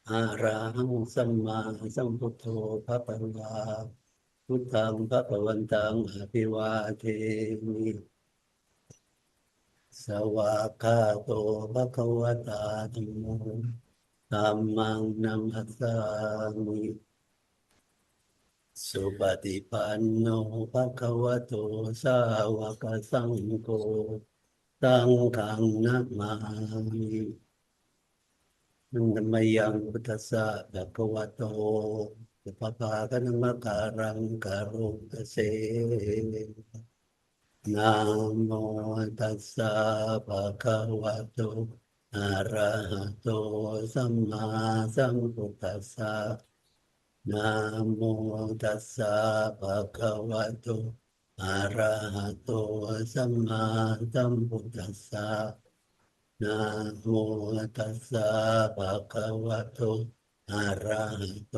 อะระหังสัมมาสัมพุทโธภะคะวาพุทธังภะคะวันตังอภิวาเทมิสวากขาโตภะคะวตาธัมโมธัมมังนัมมัสสามิสุปฏิปันโนภะคะวะโตสาวกสังโฆสังฆังนะมามิธัมมังยังพุทธัสสะภะคะวะโตสัพพะคะนัมมะการังกะโรตเสนะโมตัสสะภะคะวะโตอะระหะโตสัมมาสัมพุทธัสสะนะโมตัสสะภะคะวะโตอะระหะโตสัมมาสัมพุทธัสสะนะโมตัสสะภะคะวะโตอะระหะโต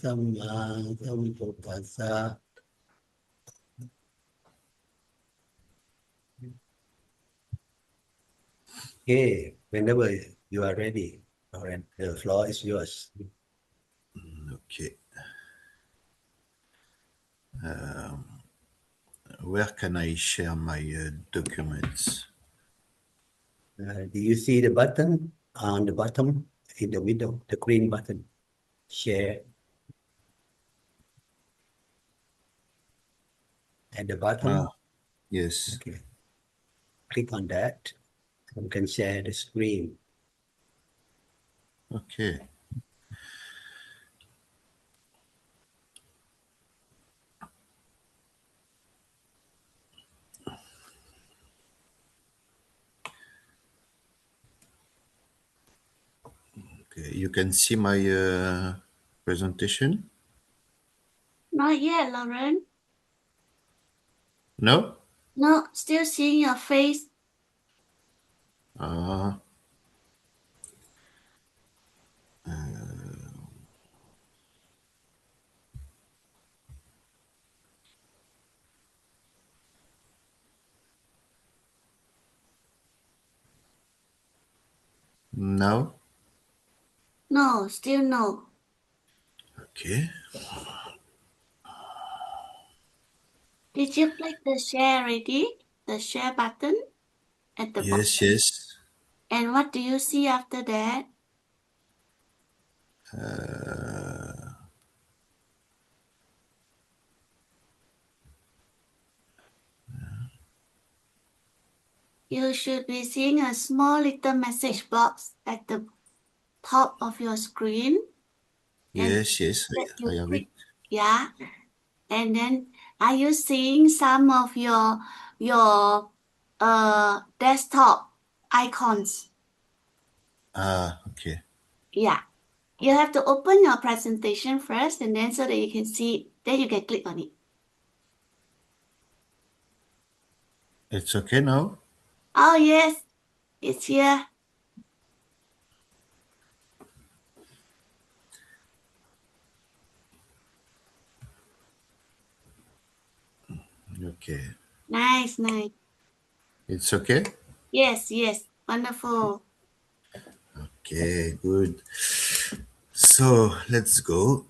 สัมมาสัมพุทธัสสะ Okay, whenever you are ready, Lauren, the floor is yours. Okay. Where can I share my documents? Do you see the button on the bottom in the middle, the green button? Share. At the bottom? Yes. Okay. Click on that. You can share the screen. Okay. Okay. You can see my presentation? Not yet, Lauren. No? No, still seeing your face. No? No, still no. Okay. Did you click the share already? The share button at the bottom? Yes. And what do you see after that? You should be seeing a small little message box at the top of your screen. Yes. I have it. Yeah. And then are you seeing some of your desktop icons? Okay. Yeah. You have to open your presentation first and then so that you can see, then you can click on it. It's okay now? Oh, yes. It's here. Okay. Nice. It's okay? Yes. Wonderful. Okay, good. So let's go.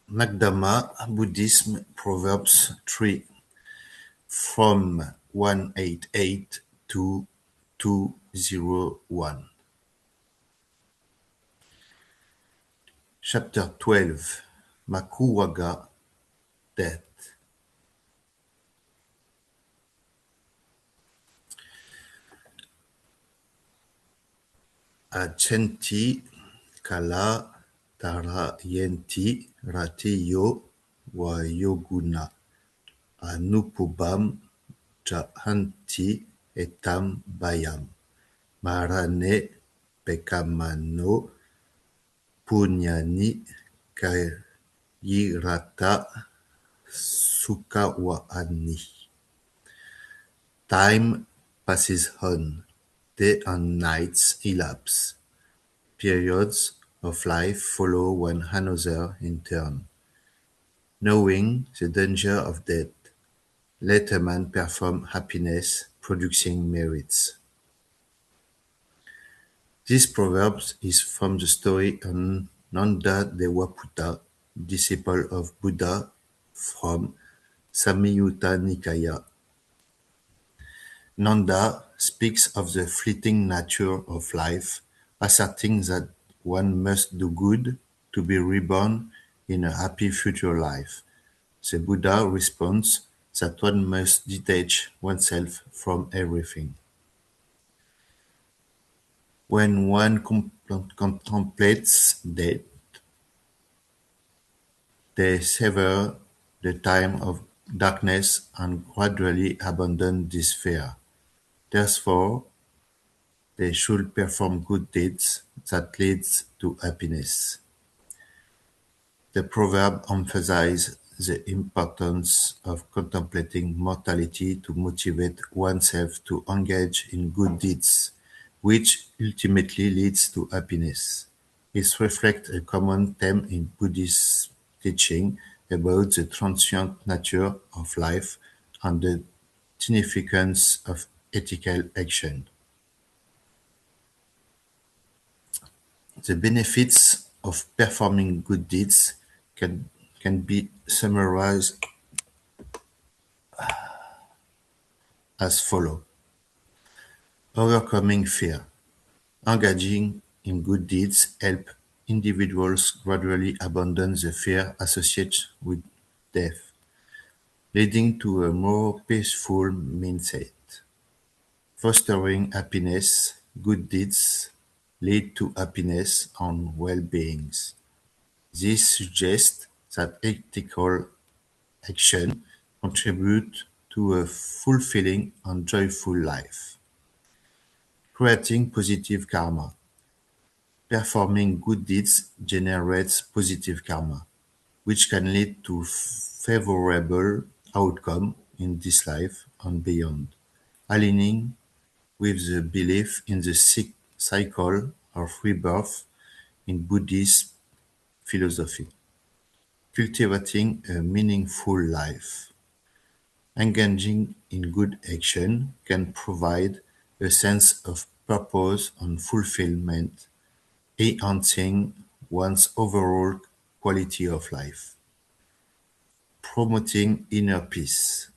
Magdama Buddhism Proverbs 3 from 188 to 201. Chapter 12 Makuwaga Death. Acenti Kala Tara Yenti Ratiyo Wayoguna Anupubam Jahanti Etam Bayam Marane Pekamano Punyani Kayirata Sukawaani. Time passes on. Day and nights elapse. Periods of life follow one another in turn. Knowing the danger of death, let a man perform happiness, producing merits. This proverb is from the story on Nanda Devaputa, disciple of Buddha from Samyutta Nikaya. Nanda speaks of the fleeting nature of life, asserting that one must do good to be reborn in a happy future life. The Buddha responds that one must detach oneself from everything. When one contemplates death, they sever the time of darkness and gradually abandon this fear. Therefore, they should perform good deeds that leads to happiness. The proverb emphasizes the importance of contemplating mortality to motivate oneself to engage in good deeds, which ultimately leads to happiness. It reflects a common theme in Buddhist teaching about the transient nature of life and the significance of ethical action. The benefits of performing good deeds can, can be summarized as follows: overcoming fear. Engaging in good deeds help individuals gradually abandon the fear associated with death, leading to a more peaceful mindset. Fostering happiness. Good deeds lead to happiness and well-being. This suggests that ethical action contribute to a fulfilling and joyful life. Creating positive karma. Performing good deeds generates positive karma, which can lead to favorable outcome in this life and beyond, aligning with the belief in the cycle of rebirth in Buddhist philosophy. Cultivating a meaningful life. Engaging in good action can provide a sense of purpose and fulfillment, enhancing one's overall quality of life. Promoting inner peace.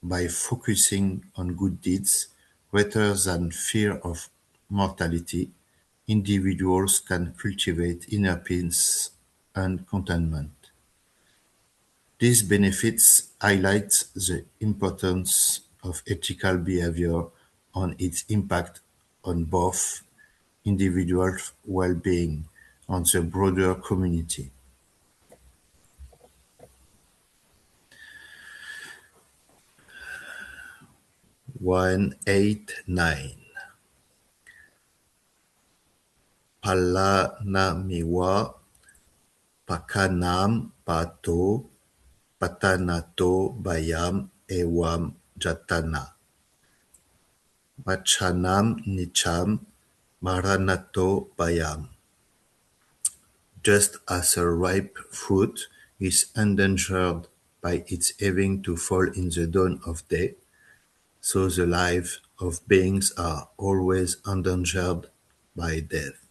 By focusing on good deeds rather than fear of mortality, individuals can cultivate inner peace and contentment. These benefits highlight the importance of ethical behavior and its impact on both individual well-being and the broader community. 189. Palanamiwa pakanam pato patanato bayam ewam jatana. Machanam nicham maranato bayam. Just as a ripe fruit is endangered by its having to fall in the dawn of day, so the lives of beings are always endangered by death.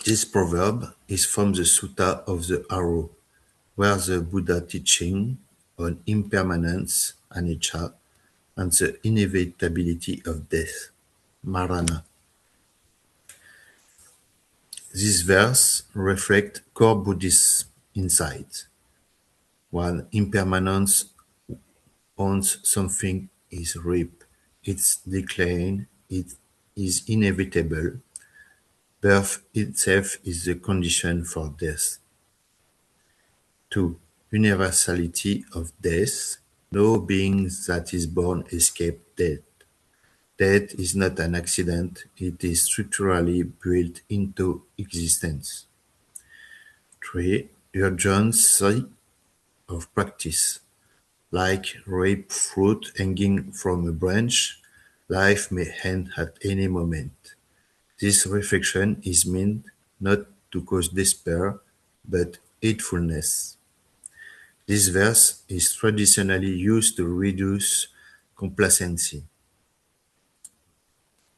This proverb is from the Sutta of the Arrow, where the Buddha teaching on impermanence, anicca, and the inevitability of death, marana. This verse reflects core Buddhist insights. While impermanence, once something is reaped, its decline it is inevitable. Birth itself is the condition for death. 2. Universality of death. No being that is born escapes death. Death is not an accident, it is structurally built into existence. 3. Urgency of practice. Like ripe fruit hanging from a branch, life may end at any moment. This reflection is meant not to cause despair, but heedfulness. This verse is traditionally used to reduce complacency.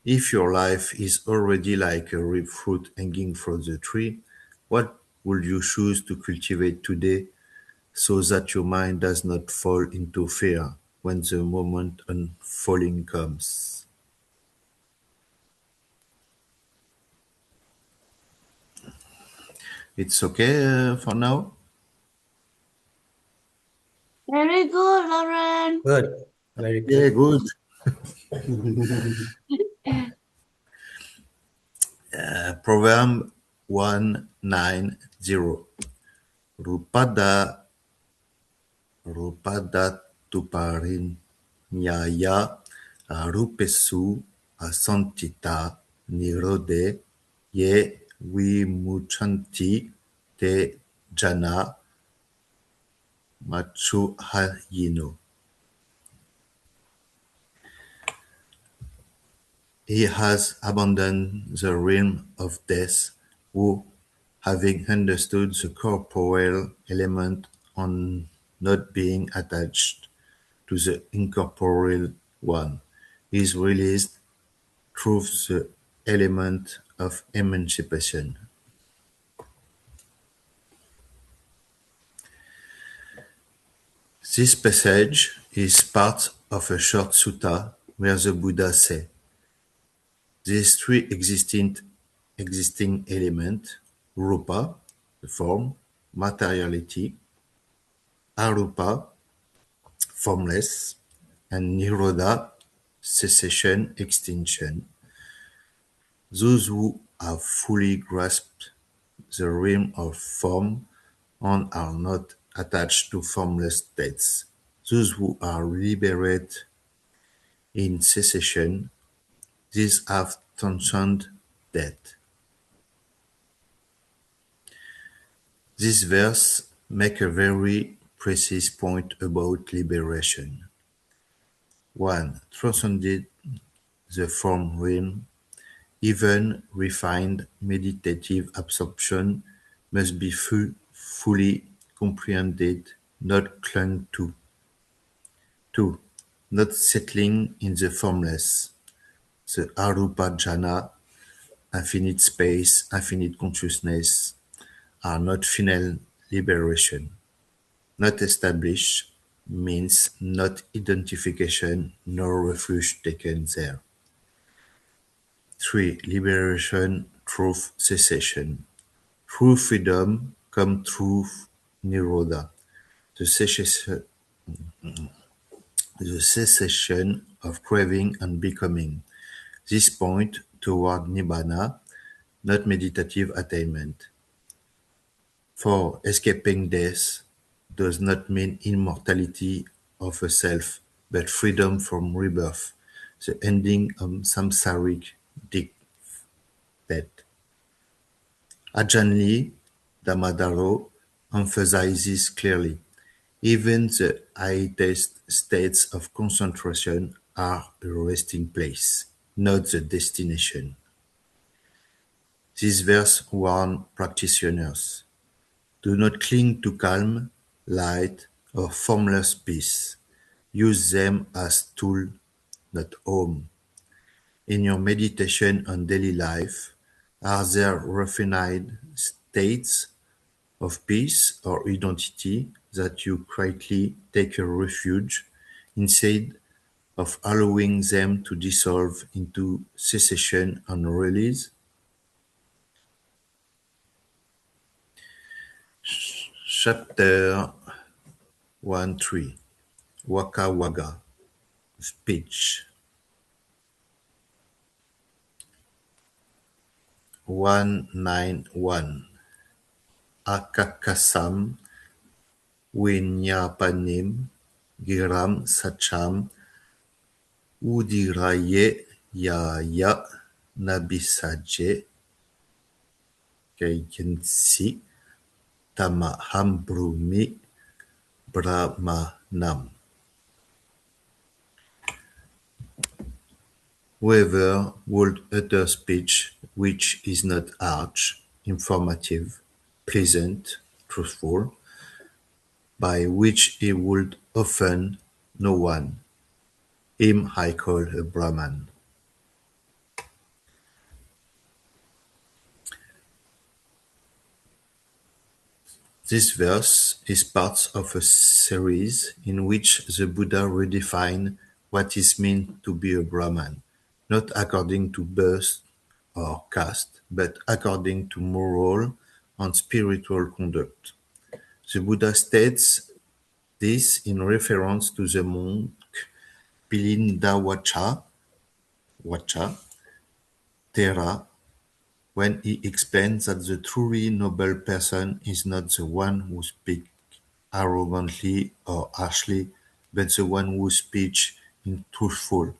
If your life is already like a ripe fruit hanging from the tree, what would you choose to cultivate today so that your mind does not fall into fear when the moment unfolding comes? It's okay for now? Very good, Lauren. Good. Very Yeah, good. good. Proverb 190. Rupada Rupadatuparin nyaya rupesu asantita nirode ye vimuchanti te jana machuhayino. He has abandoned the realm of death, who, having understood the corporeal element on not being attached to the incorporeal one, is released through the element of emancipation. This passage is part of a short sutta where the Buddha says, these three existing elements, rupa, the form, materiality, arupa, formless, and nirodha, cessation, extinction. Those who have fully grasped the realm of form and are not attached to formless states. Those who are liberated in cessation, these have transcended death. This verse makes a very precise point about liberation. One transcended the form realm, even refined meditative absorption must be fully comprehended, not clung to. Two, not settling in the formless, the arupa jhana, infinite space, infinite consciousness, are not final liberation. Not established means not identification nor refuge taken there. 3. Liberation through cessation. True freedom comes through nirodha, the cessation of craving and becoming. This point toward nibbana, not meditative attainment. 4. Escaping death does not mean immortality of a self, but freedom from rebirth, the ending of samsaric death. Ajahn Lee Damodaro emphasizes clearly, even the highest states of concentration are a resting place, not the destination. This verse warns practitioners: do not cling to calm, light, or formless peace. Use them as tools, not home. In your meditation and daily life, are there refined states of peace or identity that you quietly take a refuge instead of allowing them to dissolve into cessation and release? Chapter 1.3 Waka Waka Speech 191 Akakasam Winyapanim Giram Sacham Udiraye Yaya Nabisaje Kaikensi Tamahambrumi Brahmanam. Whoever would utter speech which is not arch, informative, pleasant, truthful, by which he would offend no one, him I call a Brahman. This verse is part of a series in which the Buddha redefined what it means to be a Brahman, not according to birth or caste, but according to moral and spiritual conduct. The Buddha states this in reference to the monk Pilindawacha Thera when he explains that the truly noble person is not the one who speaks arrogantly or harshly, but the one whose speech is truthful,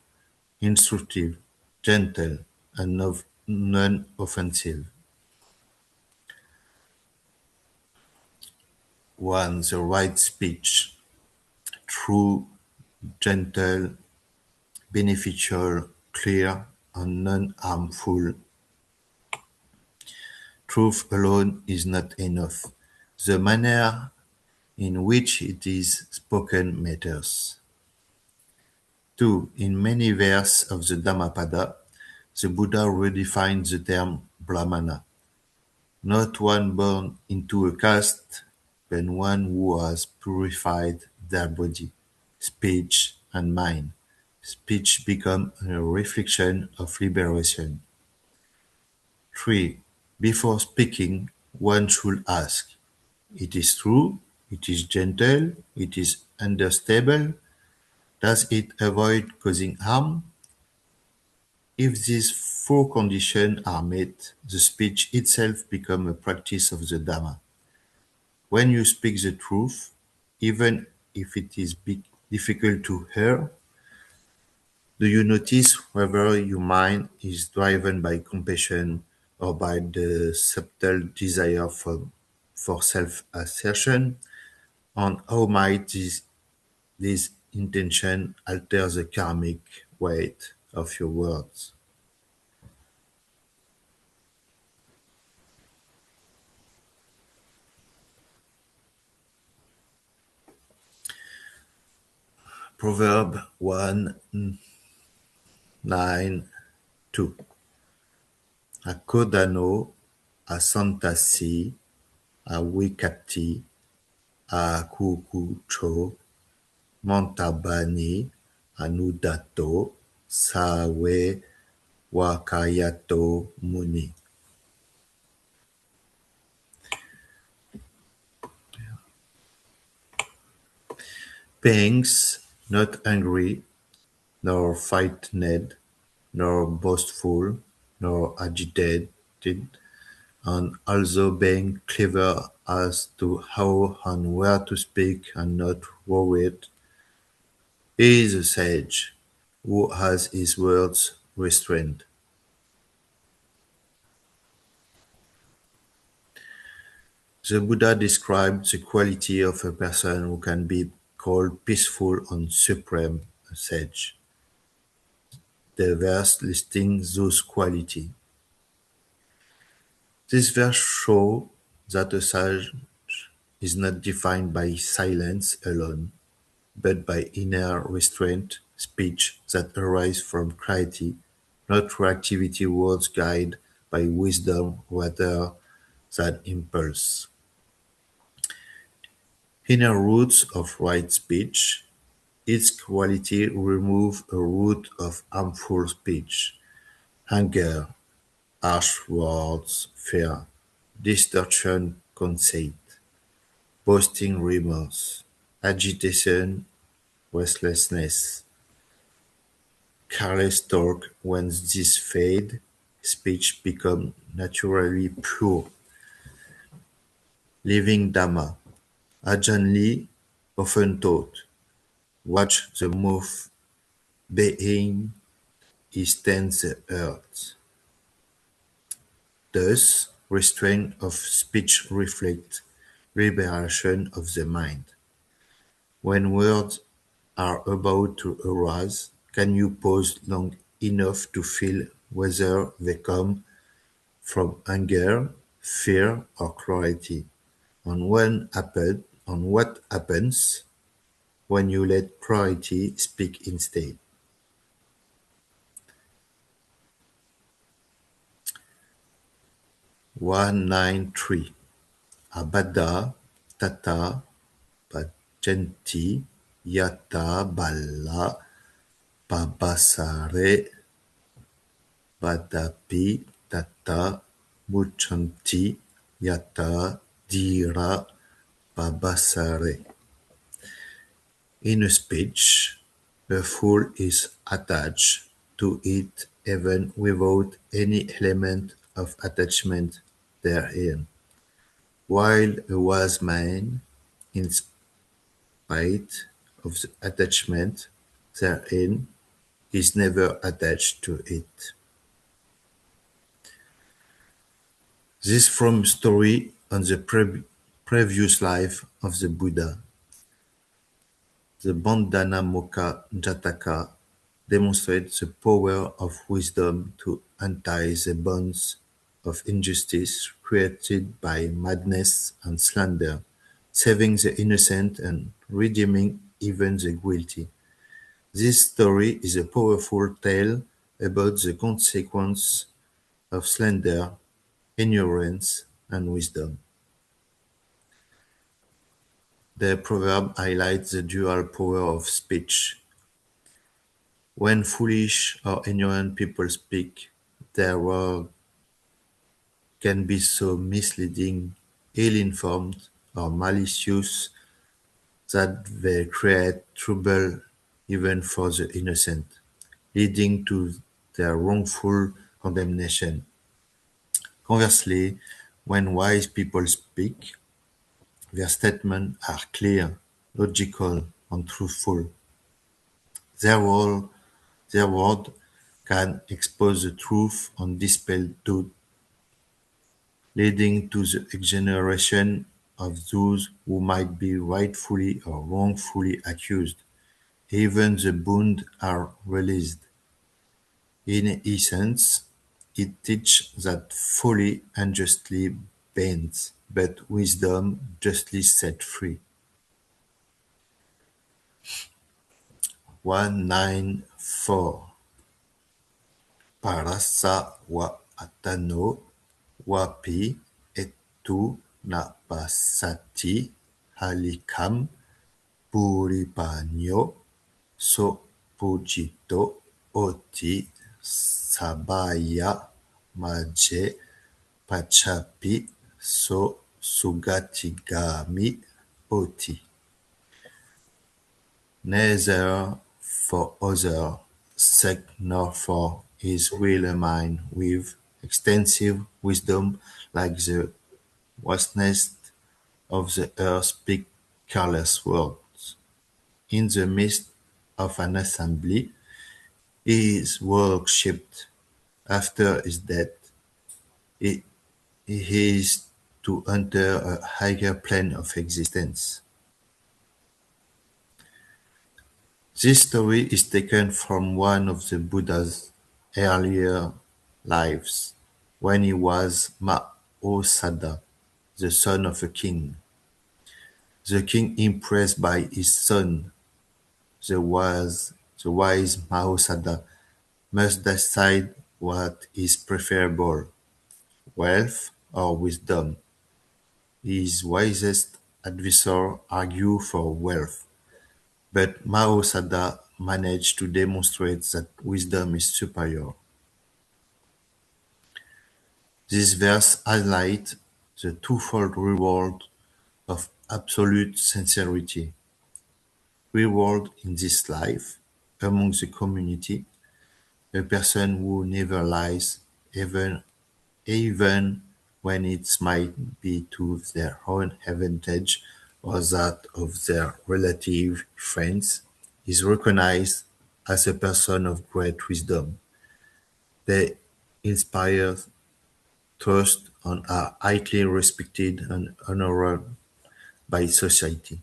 instructive, gentle, and non-offensive. 1. The right speech. True, gentle, beneficial, clear, and non-harmful. Truth alone is not enough. The manner in which it is spoken matters. 2. In many verses of the Dhammapada, the Buddha redefines the term Brahmana, not one born into a caste, but one who has purified their body, speech, and mind. Speech becomes a reflection of liberation. 3. Before speaking, one should ask, it is true, it is gentle, it is understandable, does it avoid causing harm? If these four conditions are met, the speech itself becomes a practice of the Dhamma. When you speak the truth, even if it is difficult to hear, do you notice whether your mind is driven by compassion or by the subtle desire for self-assertion? And how might this intention alter the karmic weight of your words? Proverb 1:9-2. Akodano, asantasi, awikati, akukucho, montabani, anudato, sawe, wakayato muni. Beings not angry, nor frightened, nor boastful, nor agitated, and also being clever as to how and where to speak and not worried, he is a sage who has his words restrained. The Buddha described the quality of a person who can be called peaceful and supreme, a sage. The verse listing those qualities. This verse shows that a sage is not defined by silence alone, but by inner restraint, speech that arises from clarity, not reactivity words guided by wisdom rather than impulse. Inner roots of right speech. Its quality remove a root of harmful speech, anger, harsh words, fear, distortion, conceit, boasting, remorse, agitation, restlessness, careless talk. When these fade, speech becomes naturally pure. Living Dhamma. Ajahn Lee often taught, watch the move being he stands the earth. Thus, restraint of speech reflects liberation of the mind. When words are about to arise, can you pause long enough to feel whether they come from anger, fear, or clarity? And what happens when you let clarity speak instead? 193. Abada, Tata Pacenti Yata Balla Babasare Badapi Tata Muchanti Yata Dira Babasare. In a speech, a fool is attached to it even without any element of attachment therein, while a wise man, in spite of the attachment therein, is never attached to it. This from story on the previous life of the Buddha. The Bandana Mokkha Jataka demonstrates the power of wisdom to untie the bonds of injustice created by madness and slander, saving the innocent and redeeming even the guilty. This story is a powerful tale about the consequence of slander, ignorance, and wisdom. The proverb highlights the dual power of speech. When foolish or ignorant people speak, their words can be so misleading, ill-informed, or malicious that they create trouble even for the innocent, leading to their wrongful condemnation. Conversely, when wise people speak, their statements are clear, logical, and truthful. Their word, their word can expose the truth and dispel doubt, leading to the exoneration of those who might be rightfully or wrongfully accused. Even the bound are released. In essence, it teaches that folly unjustly bends, but wisdom justly set free. 194. Parasa wa atano wapi etu napasati halikam puripanyo so pujito oti sabaya maje pachapi so sugatigami oti. Neither for other sake nor for his will a mind with extensive wisdom like the vastness of the earth speak careless words. In the midst of an assembly, he is worshipped. After his death, he is to enter a higher plane of existence. This story is taken from one of the Buddha's earlier lives, when he was Mahosada, the son of a king. The king, impressed by his son, the wise Mahosada, must decide what is preferable, wealth or wisdom. His wisest advisor argued for wealth, but Mahosada managed to demonstrate that wisdom is superior. This verse highlights the twofold reward of absolute sincerity: reward in this life, among the community, a person who never lies, even when it might be to their own advantage or that of their relative friends, is recognized as a person of great wisdom. They inspire trust and are highly respected and honored by society.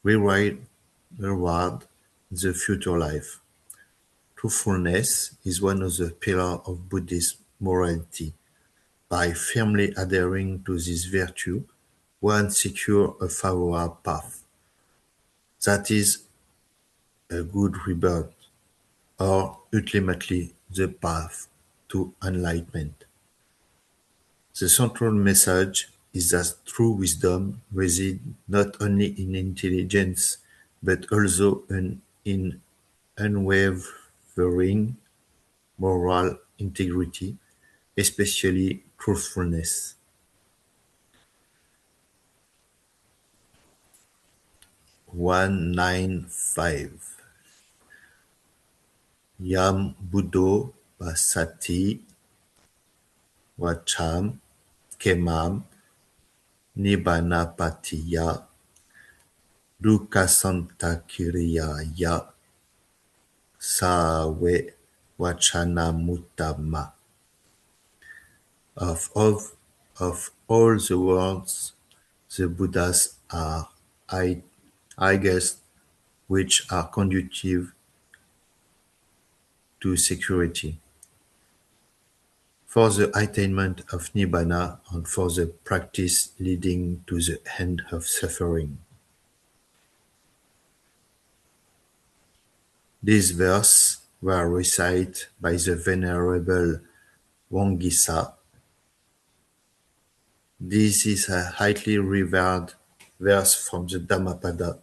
Reward the future life. Truthfulness is one of the pillars of Buddhist morality. By firmly adhering to this virtue, one secures a favorable path, that is, a good rebirth, or ultimately the path to enlightenment. The central message is that true wisdom resides not only in intelligence, but also in unwavering moral integrity, especially truthfulness. 195. Yam Buddho Pasati Vacham Kemam Nibbanapatiya Dukkhasantakiriyaya Sawe Vachanamuttama. Of all, of all the words, the Buddhas are highest, which are conducive to security, for the attainment of Nibbana and for the practice leading to the end of suffering. These verses were recited by the Venerable Wangisa. This is a highly revered verse from the Dhammapada,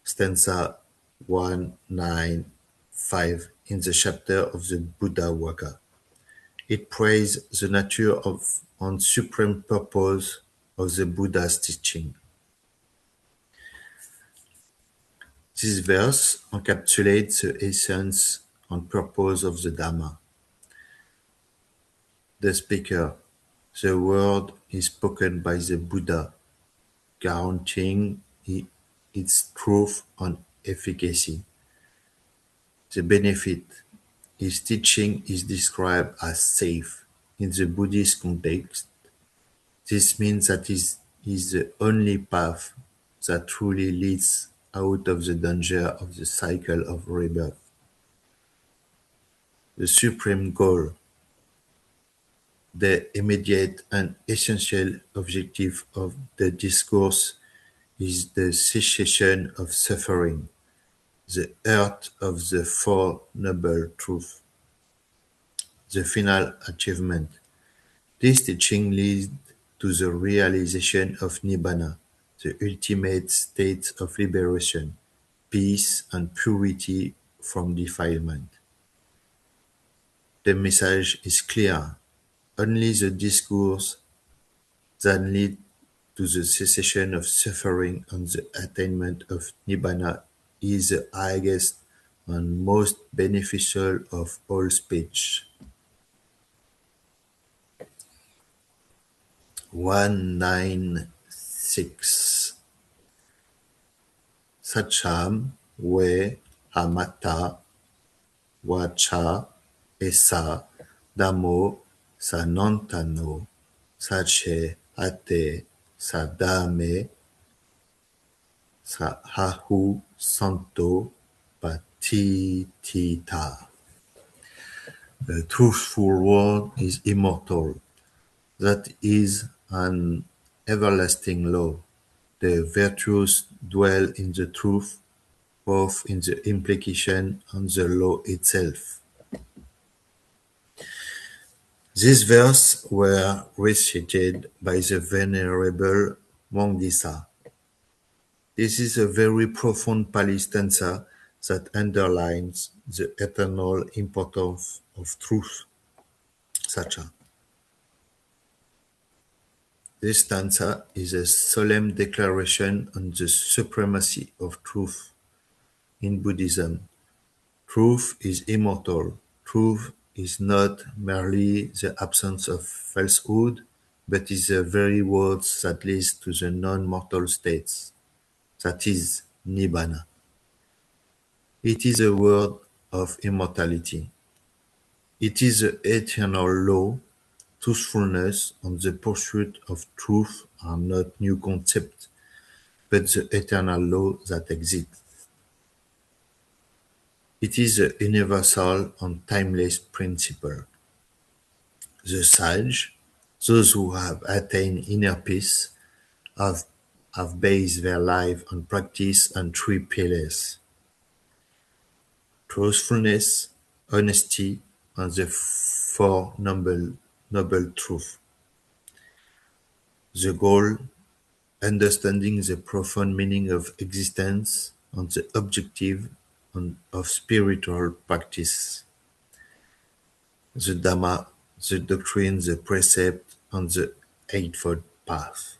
stanza 195 in the chapter of the Buddha Vagga. It praises the nature of and supreme purpose of the Buddha's teaching. This verse encapsulates the essence and purpose of the Dhamma. The speaker, the word is spoken by the Buddha, guaranteeing its truth and efficacy. The benefit, his teaching is described as safe. In the Buddhist context, this means that it is the only path that truly leads out of the danger of the cycle of rebirth. The supreme goal, the immediate and essential objective of the discourse is the cessation of suffering, the heart of the Four Noble Truths, the final achievement. This teaching leads to the realization of Nibbana, the ultimate state of liberation, peace and purity from defilement. The message is clear. Only the discourse that leads to the cessation of suffering and the attainment of Nibbana is the highest and most beneficial of all speech. 196. Sacham we hamata wacha esa damo sanantano sache ate sadame sahahu santo patitita. The truthful word is immortal. That is an everlasting law. The virtues dwell in the truth, both in the implication and the law itself. These verses were recited by the Venerable Wangdisa. This is a very profound Pali stanza that underlines the eternal importance of truth, Sacha. This stanza is a solemn declaration on the supremacy of truth. In Buddhism, truth is immortal. Truth is not merely the absence of falsehood, but is the very words that leads to the non-mortal states, that is, Nibbana. It is a word of immortality. It is the eternal law. Truthfulness and the pursuit of truth are not new concepts, but the eternal law that exists. It is a universal and timeless principle. The sage, those who have attained inner peace, have, have based their life on practice on three pillars: truthfulness, honesty, and the Four Noble Truths. The goal: understanding the profound meaning of existence and the objective of spiritual practice. The Dhamma, the doctrine, the precept, and the Eightfold Path.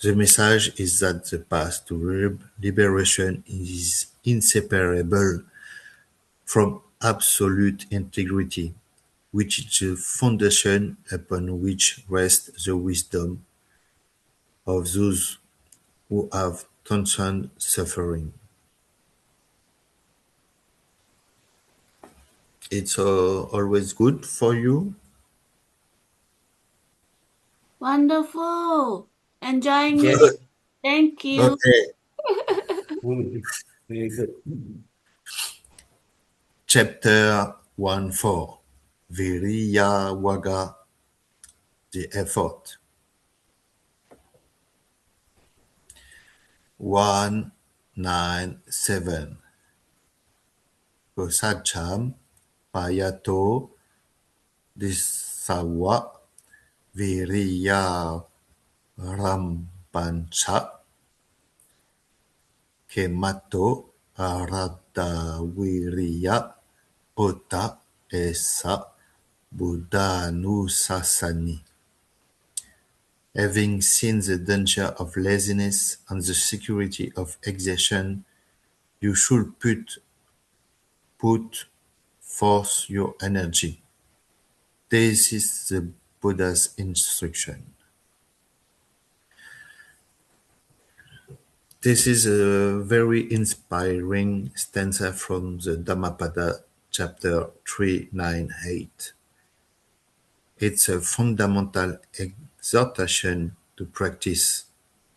The message is that the path to liberation is inseparable from absolute integrity, which is the foundation upon which rests the wisdom of those who have transcended suffering. It's always good for you. Wonderful. Enjoying it. Yes. Thank you. Okay, Very good. chapter 1:4. Viriyawaga, the effort. 197. Kosacham payato disawa viriya rampancha kemato aradaviriya ota esa buddhanusasani. Having seen the danger of laziness and the security of exertion, you should put forth your energy. This is the Buddha's instruction. This is a very inspiring stanza from the Dhammapada, chapter 398. It's a fundamental exhortation to practice,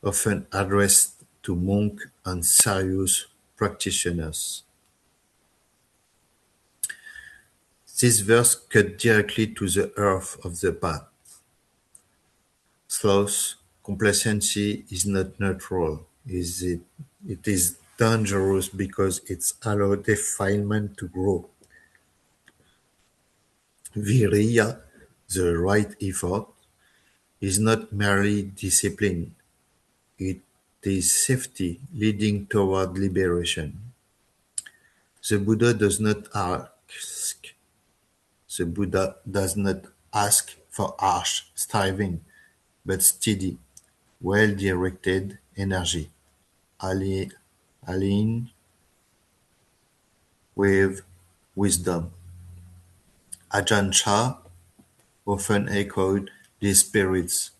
often addressed to monks and serious practitioners. This verse cut directly to the heart of the path. Sloth, complacency is not neutral, is it? It is dangerous because it allows defilement to grow. Viriya, the right effort, is not merely discipline, it is safety leading toward liberation. The Buddha does not ask The Buddha does not ask for harsh striving, but steady, well-directed energy, aligned with wisdom. Ajahn Chah often echoed these spirits.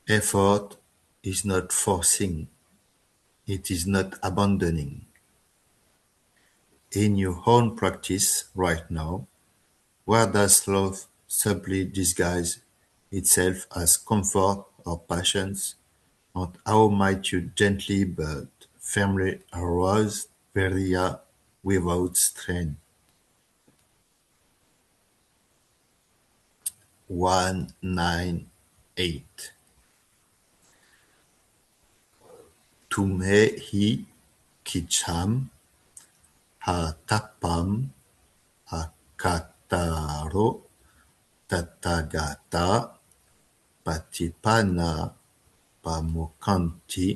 Effort is not forcing, it is not abandoning. In your own practice right now, where does sloth subtly disguise itself as comfort or patience, and how might you gently but firmly arouse viriya without strain? 198. Tumhe hi kicham hatapam akataro tathagata patipana pamukanti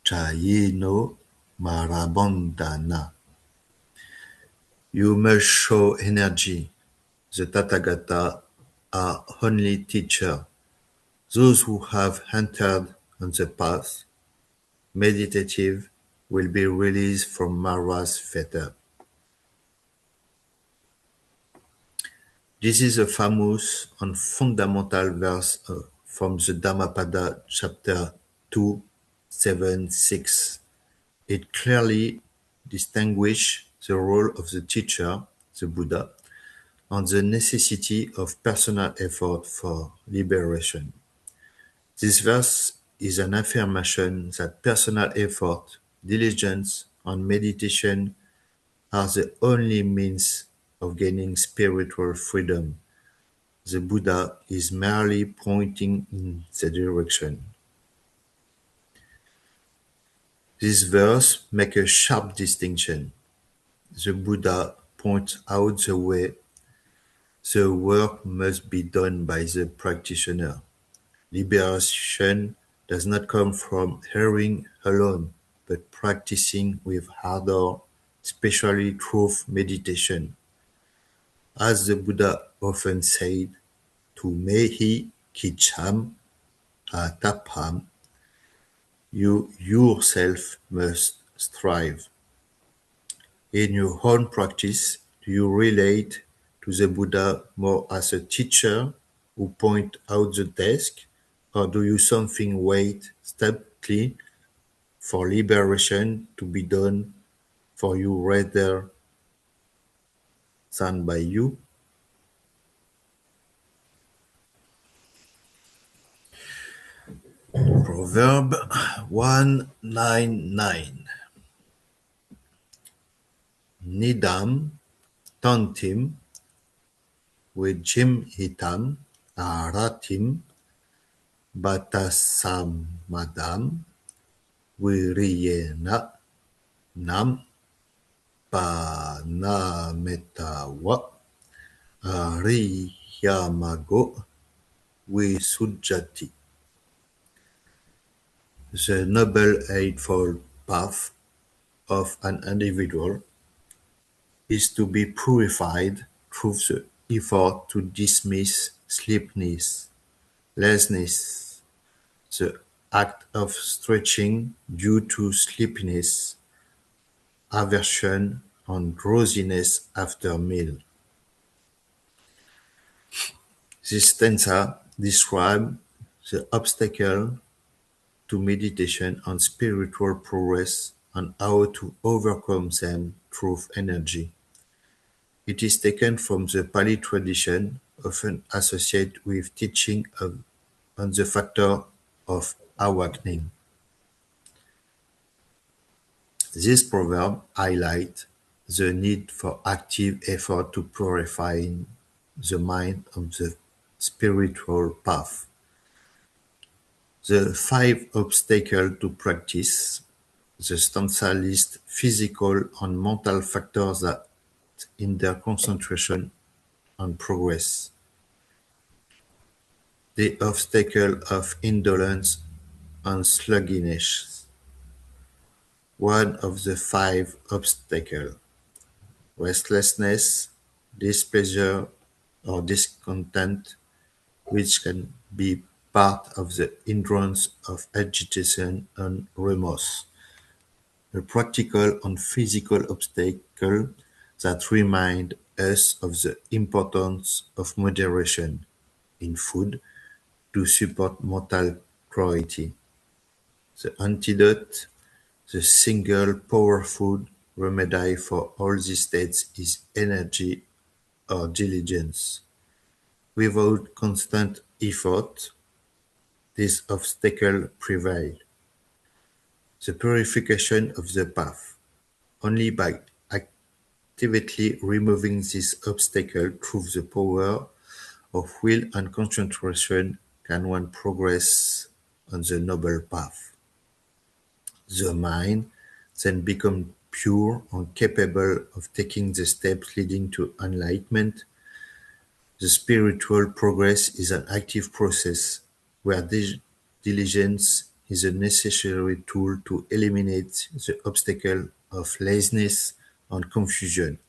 chayino marabandhana. You must show energy. The Tathagata are only teacher. Those who have entered on the path meditative will be released from Mara's fetter. This is a famous and fundamental verse from the Dhammapada, chapter 276. It clearly distinguishes the role of the teacher, the Buddha, and the necessity of personal effort for liberation. This verse is an affirmation that personal effort, diligence, and meditation are the only means of gaining spiritual freedom. The Buddha is merely pointing in the direction. This verse makes a sharp distinction. The Buddha points out the way the work must be done by the practitioner. Liberation does not come from hearing alone, but practicing with ardor, especially through meditation. As the Buddha often said, "Tu mehi kicham atapam," you yourself must strive. In your own practice, do you relate to the Buddha more as a teacher who points out the task, or do you something wait steadily for liberation to be done for you rather than by you? Proverb 199. Nidam tantim vijim hitam aratim batasamadam viriyena nam panametawa ariyamago visujjati. The Noble Eightfold Path of an individual is to be purified through the effort to dismiss sleepiness, laziness, the act of stretching due to sleepiness, aversion, and drowsiness after meal. This stanza describes the obstacle to meditation and spiritual progress and how to overcome them through energy. It is taken from the Pali tradition, often associated with teaching on the factor of awakening. This proverb highlights the need for active effort to purify the mind on the spiritual path. The 5 obstacles to practice. The stanza lists physical and mental factors that hinder concentration and progress. The obstacle of indolence and sluggishness. One of the 5 obstacles. Restlessness, displeasure, or discontent, which can be part of the hindrance of agitation and remorse. A practical and physical obstacle that remind us of the importance of moderation in food to support mental clarity. The antidote, the single powerful remedy for all these states is energy or diligence. Without constant effort, this obstacle prevail. The purification of the path. Only by actively removing this obstacle through the power of will and concentration can one progress on the noble path. The mind then becomes pure and capable of taking the steps leading to enlightenment. The spiritual progress is an active process where diligence is a necessary tool to eliminate the obstacle of laziness and confusion,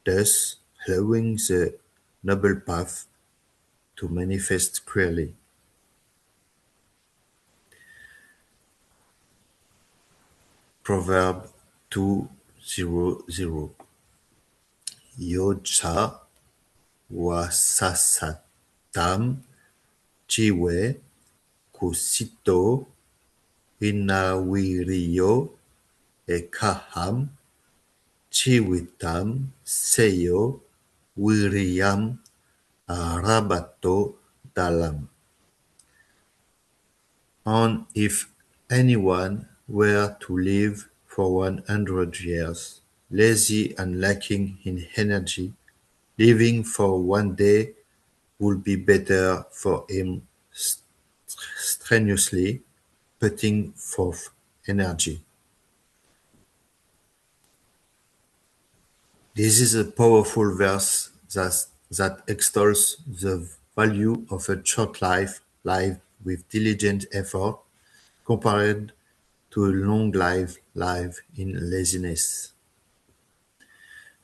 thus allowing the noble path to manifest clearly. Proverb 200. Yocha wasasatam jiwe kusito inawiriyo ekaham chiwitam seyo wiriyam arabato dalam. And if anyone were to live for 100 years, lazy and lacking in energy, living for one day would be better for him strenuously putting forth energy. This is a powerful verse that extols the value of a short life lived with diligent effort compared to a long life lived in laziness.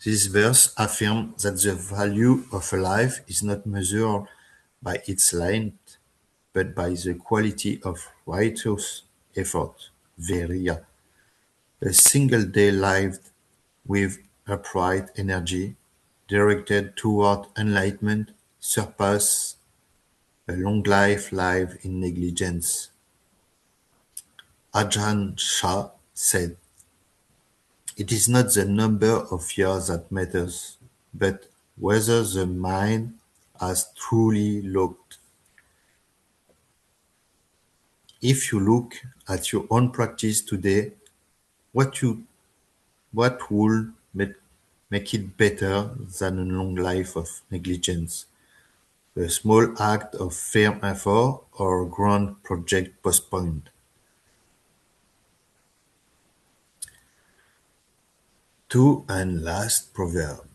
This verse affirms that the value of a life is not measured by its length, but by the quality of righteous effort, viriya. A single day lived with upright energy, directed toward enlightenment, surpasses a long life lived in negligence. Ajahn Chah said, "It is not the number of years that matters, but whether the mind has truly looked." If you look at your own practice today, what would make it better than a long life of negligence? A small act of firm effort or a grand project postponed? Two and last proverb.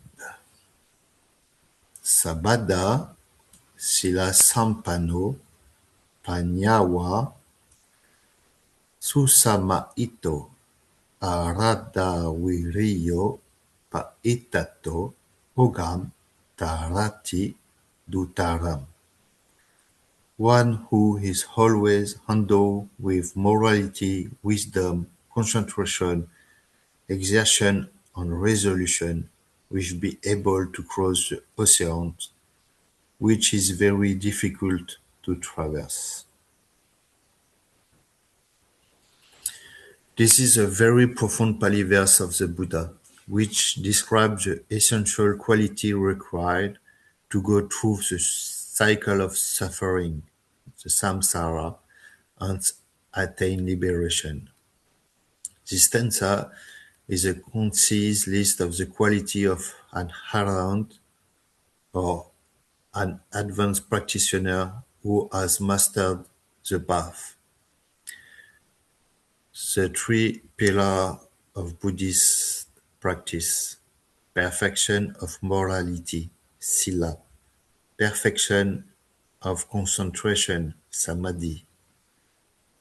Sabada sila sampano panyawa susama ito arada wiriyo paitato ogam tarati dutaram. One who is always endowed with morality, wisdom, concentration, exertion and resolution will be able to cross the ocean, which is very difficult to traverse. This is a very profound Pali verse of the Buddha, which describes the essential quality required to go through the cycle of suffering, the samsara, and attain liberation. This stanza is a concise list of the quality of an arahant or an advanced practitioner who has mastered the path. The three pillars of Buddhist practice: perfection of morality, sila; perfection of concentration, samadhi;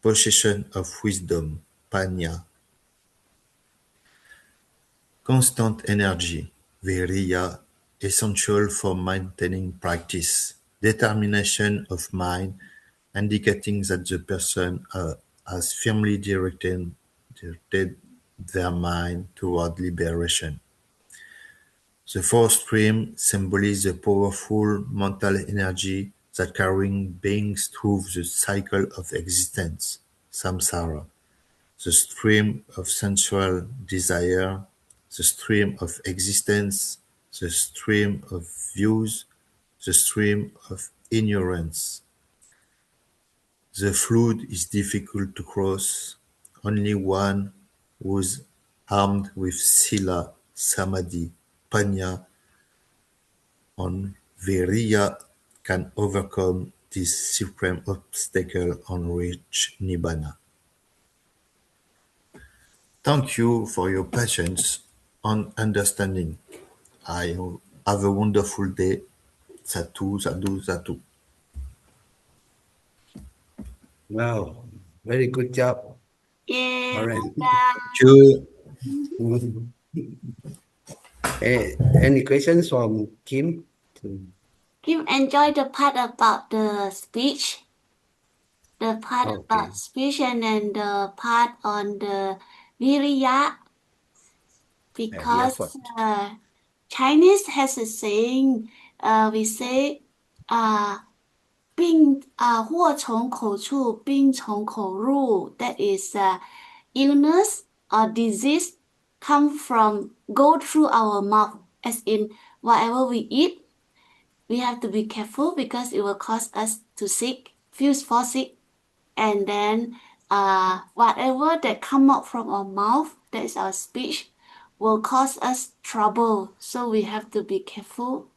possession of wisdom, panya; constant energy, viriya, essential for maintaining practice; determination of mind, indicating that the person has firmly directed their mind toward liberation. The fourth stream symbolizes the powerful mental energy that carrying beings through the cycle of existence, samsara; the stream of sensual desire, the stream of existence, the stream of views, the stream of ignorance. The flood is difficult to cross. Only one who's armed with sila, samadhi, panya, and viriya can overcome this supreme obstacle and reach nibbana. Thank you for your patience and understanding. I have a wonderful day. Satu, satu, satu. Wow, very good job. Yeah, All right. Thank you. Any questions from Kim? Kim enjoyed the part about the speech. The part Okay. about speech and then the part on the viriya. Because Chinese has a saying, we say, 祸从口出，病从口入. That is, illness or disease go through our mouth. As in, whatever we eat, we have to be careful because it will cause us to fall sick. And then, whatever that come out from our mouth, that is our speech, will cause us trouble. So we have to be careful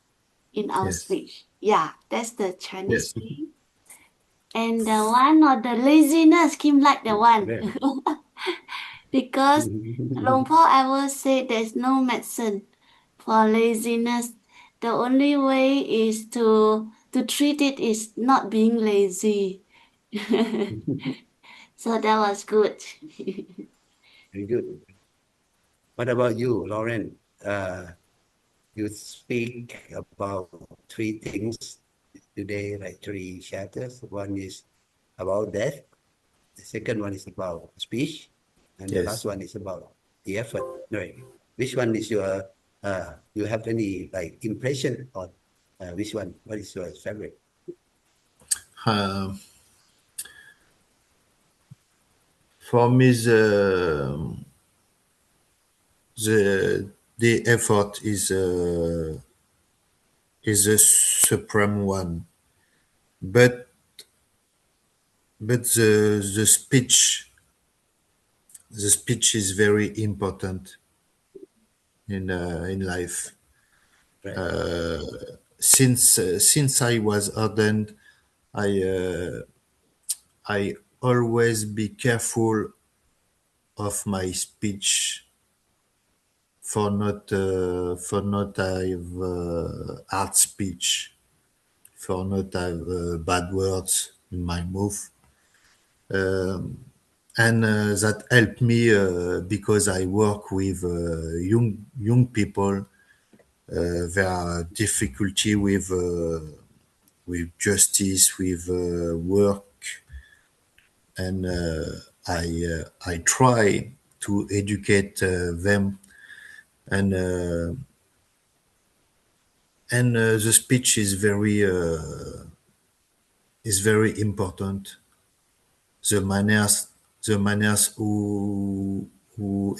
in our speech. Yeah, that's the Chinese thing. And the one of the laziness, Kim like the one. Because Long Paul ever said there's no medicine for laziness. The only way is to treat it is not being lazy. So that was good. Very good. What about you, Lauren? You speak about three things today, like three chapters. One is about death. The second one is about speech, and the last Yes. one is about the effort. Right? Which one is your? You have any like impression on which one? What is your favorite? Uh, for me, the effort is the supreme one, but the speech is very important in life. Right. Since I was ordained, I I always be careful of my speech for not have hard speech, for not have bad words in my mouth, and that helped me because I work with young people. Their difficulty with justice, with work, and I try to educate them, and the speech is very important. The manners, the manners who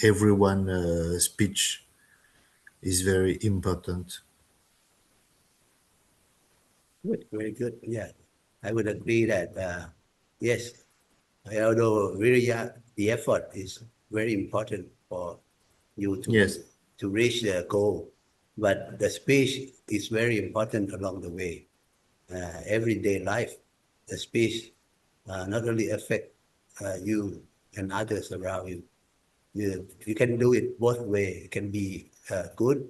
everyone speech is very important. Good. Very good. Yeah, I would agree that yes, although really the effort is very important for you Yes, to reach the goal, but the speech is very important along the way. Everyday life, the speech not only affect you and others around you. You can do it both way. It can be good,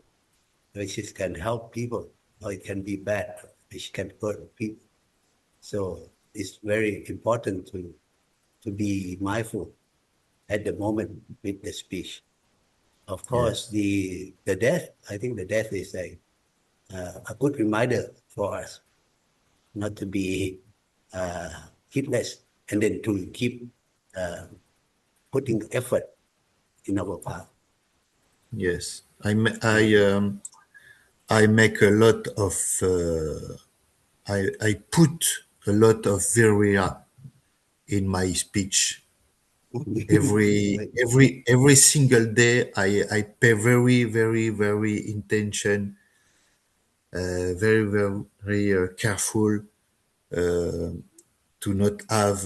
which is can help people, or it can be bad, which can hurt people. So it's very important to be mindful at the moment with the speech. Of course, yes, the death. I think the death is a good reminder for us not to be uh, heedless, and then to keep uh, putting effort in our path. yes. Very good. I make a lot of I put a lot of viria in my speech. Every single day I pay very intention, very careful to not have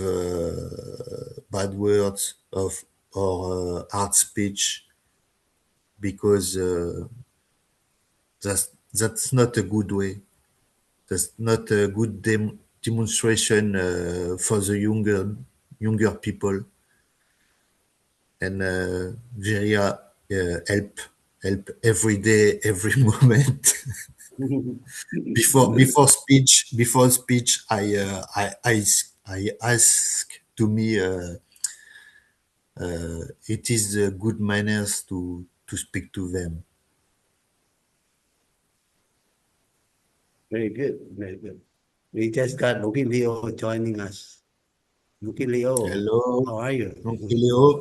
bad words of or hard speech because that's not a good way. That's not a good demonstration for the younger people, and Viria help every day, every moment. Before speech, I ask to me it is good manners to speak to them. Very good. Very good. We just got Lucky Leo joining us. Lucky Leo, Hello, how are you? Uncle Leo.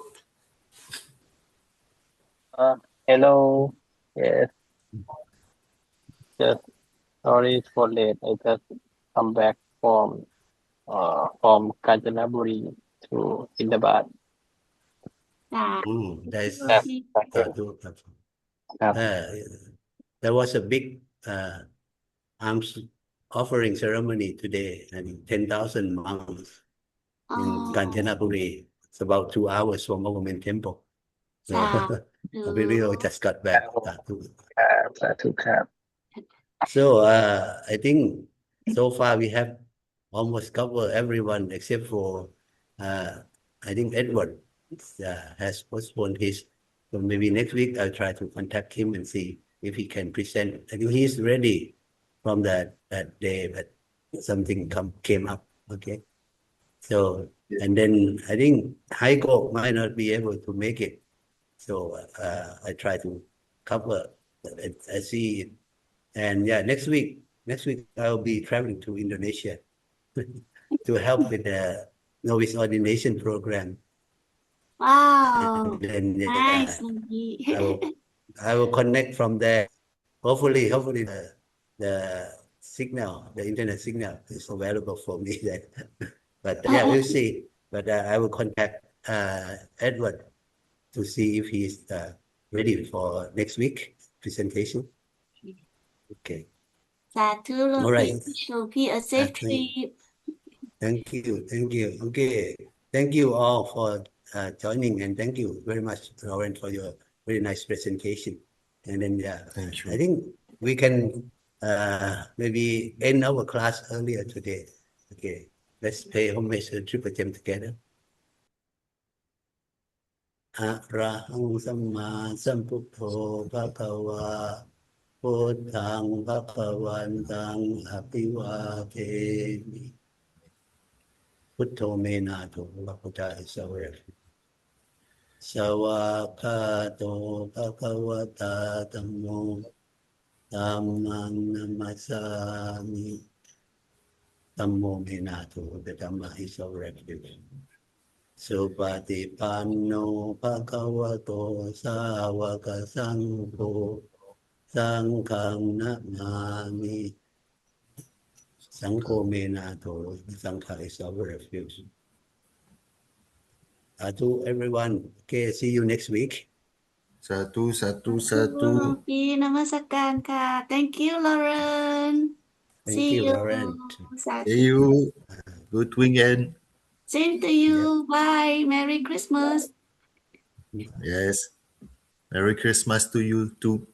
Hello. Yes, just sorry for late. I just come back from Kanchanaburi to Hyderabad.ครับ That's โอเค uh, uh, there was a big arms offering ceremony today, and 10,000 monks in Oh, Kanchanaburi. It's about 2 hours from our main temple. So Lucky Leo สาธุ just got back. Tatu. ครับ So I think so far we have almost covered everyone except for uh, I think Edward has postponed his. So maybe next week I'll try to contact him and see if he can present. I think he's ready from that day, but something came up. Okay. So, and then I think Heiko might not be able to make it. So I try to cover. I see. And yeah, next week I'll be traveling to Indonesia to help with the novice ordination program. Wow, And then nice, I Lucky. will connect from there. Hopefully the signal, the internet signal is available for me then. But yeah, we'll see. But I will contact Edward to see if he's ready for next week presentation. Okay. Satu, All Lucky. right. Wish Lucky a safe trip. Thank you. Okay. Thank you all for joining, and thank you very much, Lauren, for your very nice presentation. And then Thank I you. think we can maybe end our class earlier today. Okay. Let's pay homage to the Triple Gem together. อะระหังสัมมาสัมพุทโธภะคะวาพุทธังภะคะวันตังอภิวาเทมิพุทโธเมนาโถพระพุทธอิสระสวากขาโตภะคะวะตาธัมโมธัมมังนัมมัสสามิธัมโมเมนาโถพระธรรมอิสระสุปฏิปันโนภะคะวะโตสาวกสังโฆสังฆังนะมามิสังโฆเมนาโถสังฆะ is our refuge. To everyone. Okay, see you next week. Satu, satu, Satu, satu. Lucky. Namaskar, Kak. Thank you, Lauren. Thank See you, you. Lauren. Satu. See you. Good weekend. Same to you. Bye. Merry Christmas. Yes. Merry Christmas to you too.